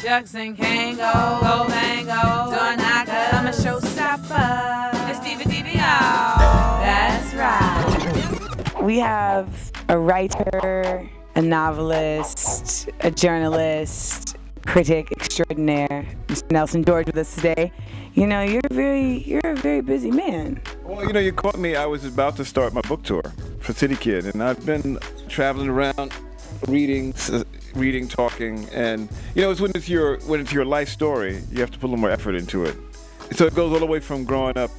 Shucks and Kango, go mango, door knocker, I'm a showstopper. It's Diva, y'all. That's right. We have a writer, a novelist, a journalist, critic extraordinaire, Mr. Nelson George with us today. You know, you're a very busy man. Well, you know, you caught me. I was about to start my book tour for City Kid, and I've been traveling around, reading, talking, and you know, it's when it's your life story, you have to put a little more effort into it. So it goes all the way from growing up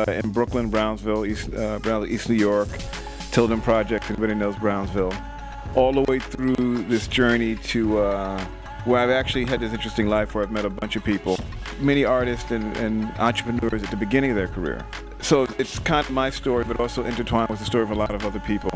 in Brooklyn, Brownsville, East New York, Tilden Project, everybody knows Brownsville, all the way through this journey to where I've actually had this interesting life where I've met a bunch of people, many artists and entrepreneurs at the beginning of their career. So it's kind of my story, but also intertwined with the story of a lot of other people.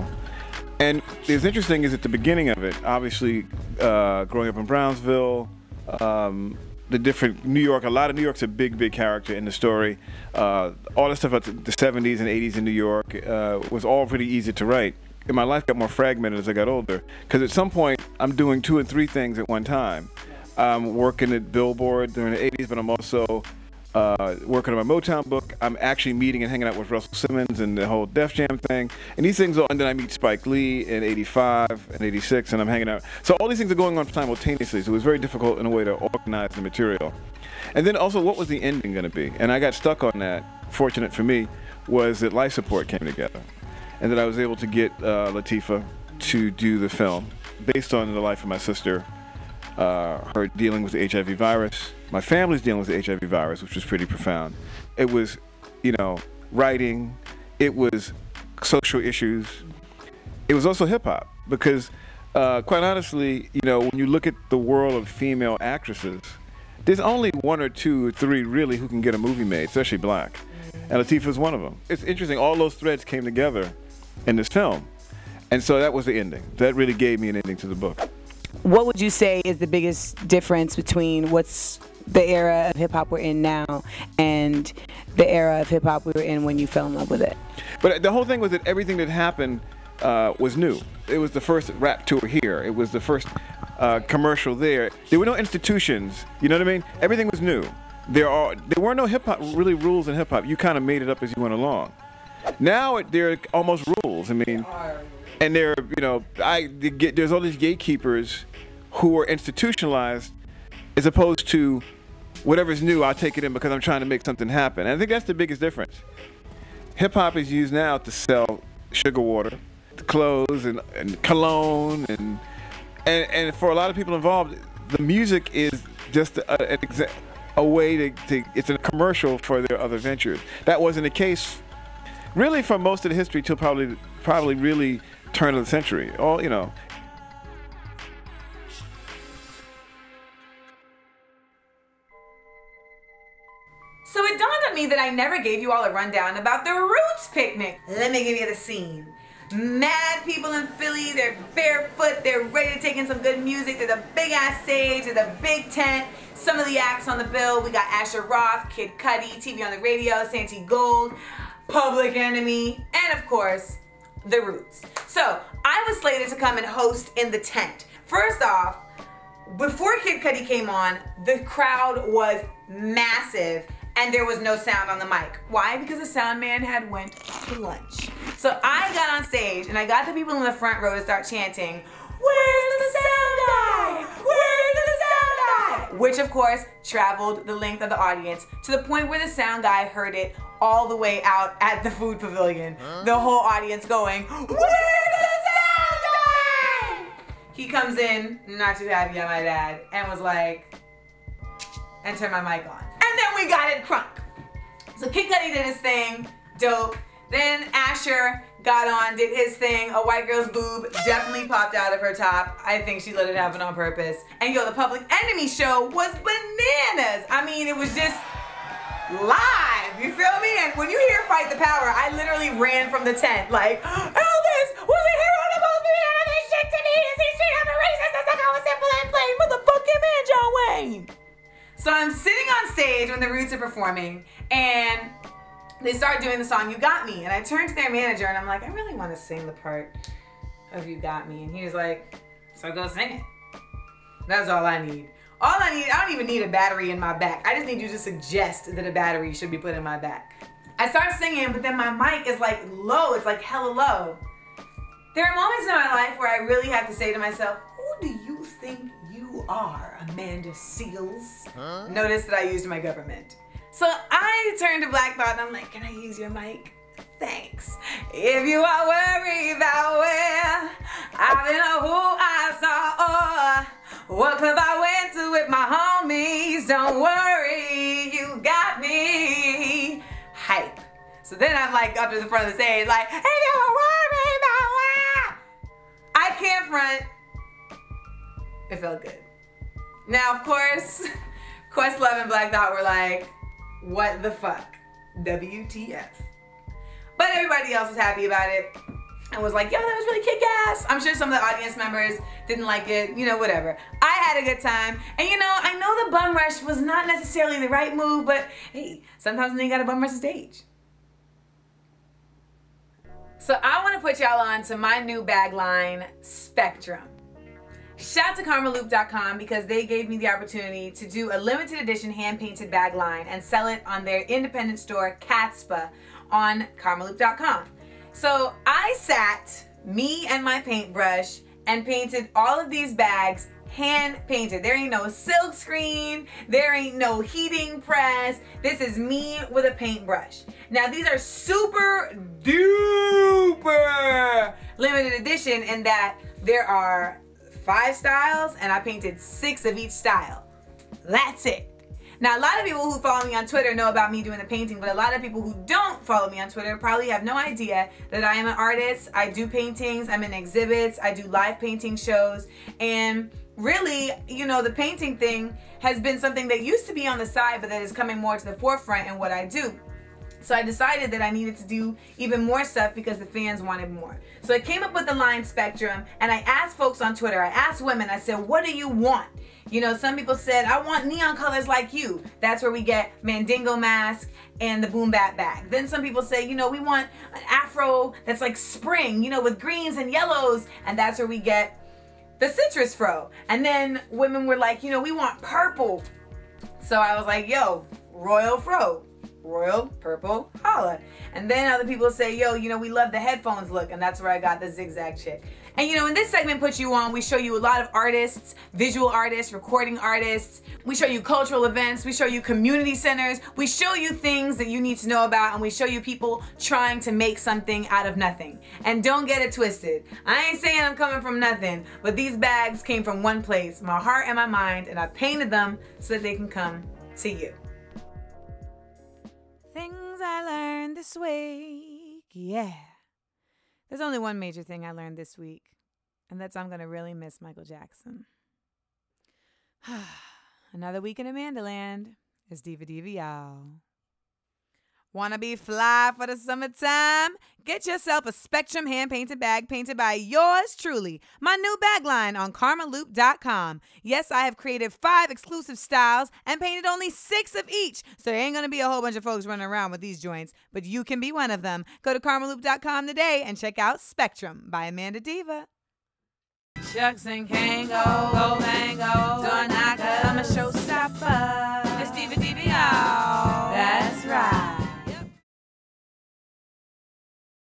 And what's interesting is at the beginning of it, obviously growing up in Brownsville, the different New York, a lot of New York's a big character in the story. All the stuff about the 70s and 80s in New York was all pretty easy to write. And my life got more fragmented as I got older, because at some point I'm doing 2 and 3 things at one time. I'm working at Billboard during the 80s, but I'm also working on my Motown book. I'm actually meeting and hanging out with Russell Simmons and the whole Def Jam thing. And these things, and then I meet Spike Lee in 85 and 86, and I'm hanging out. So all these things are going on simultaneously, so it was very difficult in a way to organize the material. And then also, what was the ending going to be? And I got stuck on that. Fortunate for me was that Life Support came together, and that I was able to get Latifah to do the film based on the life of my sister, her dealing with the HIV virus, my family's dealing with the HIV virus, which was pretty profound. It was, you know, writing, it was social issues, it was also hip hop, because quite honestly, you know, when you look at the world of female actresses, there's only 1 or 2 or 3 really who can get a movie made, especially black. And Latifah's one of them. It's interesting, all those threads came together in this film. And so that was the ending. That really gave me an ending to the book. What would you say is the biggest difference between what's the era of hip-hop we're in now and the era of hip-hop we were in when you fell in love with it? But the whole thing was that everything that happened was new. It was the first rap tour here. It was the first commercial there. There were no institutions, you know what I mean? Everything was new. There were no hip-hop really rules in hip-hop. You kind of made it up as you went along. Now there are almost rules. I mean, and there, you know, there's all these gatekeepers who are institutionalized, as opposed to whatever's new, I'll take it in because I'm trying to make something happen. And I think that's the biggest difference. Hip hop is used now to sell sugar water, clothes, and cologne, and for a lot of people involved, the music is just a way to it's a commercial for their other ventures. That wasn't the case really for most of the history till probably really turn of the century. All, you know. So it dawned on me that I never gave you all a rundown about the Roots picnic. Let me give you the scene. Mad people in Philly, they're barefoot, they're ready to take in some good music. There's a big ass stage, there's a big tent. Some of the acts on the bill, we got Asher Roth, Kid Cudi, TV on the Radio, Santee Gold, Public Enemy, and of course, the Roots. So I was slated to come and host in the tent. First off, before Kid Cudi came on, the crowd was massive and there was no sound on the mic. Why? Because the sound man had went to lunch. So I got on stage and I got the people in the front row to start chanting, "Where's the sound guy? Where's the sound guy?" Which of course traveled the length of the audience to the point where the sound guy heard it all the way out at the food pavilion. The whole audience going, "Where's the sound guy?" He comes in, not too happy I might add, and was like, and turned my mic on. And then we got it crunk. So Kid Cudi did his thing, dope. Then Asher got on, did his thing. A white girl's boob definitely popped out of her top. I think she let it happen on purpose. And yo, the Public Enemy show was bananas. I mean, it was just live, you feel me? And when you hear Fight the Power, I literally ran from the tent like, Elvis was a hero supposed to be out of this shit to me. Is he straight up a racist? That's like I was simple and plain. Motherfucking man, John Wayne. So I'm sitting on stage when the Roots are performing, and they start doing the song You Got Me, and I turned to their manager and I'm like, I really want to sing the part of You Got Me. And he was like, so go sing it. That's all I need. I don't even need a battery in my back. I just need you to suggest that a battery should be put in my back. I start singing, but then my mic is like low. It's like hella low. There are moments in my life where I really have to say to myself, who do you think you are, Amanda Seals? Huh? Notice that I used my government. So I turned to Black Thought and I'm like, can I use your mic? Thanks. If you are worried about where I've been or who I saw or what club I went to with my homies, don't worry, you got me. Hype. So then I'm like up to the front of the stage like, if you are worried about where I can't front. It felt good. Now, of course, Questlove and Black Thought were like, what the fuck? WTF. But everybody else was happy about it and was like, yo, that was really kick-ass. I'm sure some of the audience members didn't like it, you know, whatever. I had a good time. And you know, I know the bum rush was not necessarily the right move, but hey, sometimes you gotta bum rush the stage. So I want to put y'all on to my new bag line, Spectrum. Shout to karmaloop.com because they gave me the opportunity to do a limited edition hand-painted bag line and sell it on their independent store, Catspa, on karmaloop.com. So I sat, me and my paintbrush, and painted all of these bags hand-painted. There ain't no silk screen, there ain't no heating press. This is me with a paintbrush. Now these are super duper limited edition in that there are 5 styles and I painted 6 of each style. That's it. Now, a lot of people who follow me on Twitter know about me doing the painting, but a lot of people who don't follow me on Twitter probably have no idea that I am an artist. I do paintings, I'm in exhibits, I do live painting shows, and really, you know, the painting thing has been something that used to be on the side, but that is coming more to the forefront in what I do. So I decided that I needed to do even more stuff because the fans wanted more. So I came up with the line Spectrum, and I asked folks on Twitter, I asked women, I said, what do you want? You know, some people said, I want neon colors like you. That's where we get Mandingo mask and the boom bat bag. Then some people say, you know, we want an afro that's like spring, you know, with greens and yellows. And that's where we get the citrus fro. And then women were like, you know, we want purple. So I was like, yo, royal fro. Royal purple holla. And then other people say, yo, you know, we love the headphones look, and that's where I got the zigzag chick. And you know, in this segment Put You On, we show you a lot of artists, visual artists, recording artists. We show you cultural events, we show you community centers, we show you things that you need to know about, and we show you people trying to make something out of nothing. And don't get it twisted. I ain't saying I'm coming from nothing, but these bags came from one place, my heart and my mind, and I painted them so that they can come to you. Things I learned this week, yeah. There's only one major thing I learned this week, and that's I'm gonna really miss Michael Jackson. Another week in Amandaland. It's Diva, y'all. Wanna be fly for the summertime? Get yourself a Spectrum hand-painted bag painted by yours truly. My new bag line on karmaloop.com. Yes, I have created 5 exclusive styles and painted only 6 of each. So there ain't gonna be a whole bunch of folks running around with these joints, but you can be one of them. Go to karmaloop.com today and check out Spectrum by Amanda Diva. Shucks and Kango, go mango, door knocker, I'm a showstopper. It's Diva, y'all. That's right.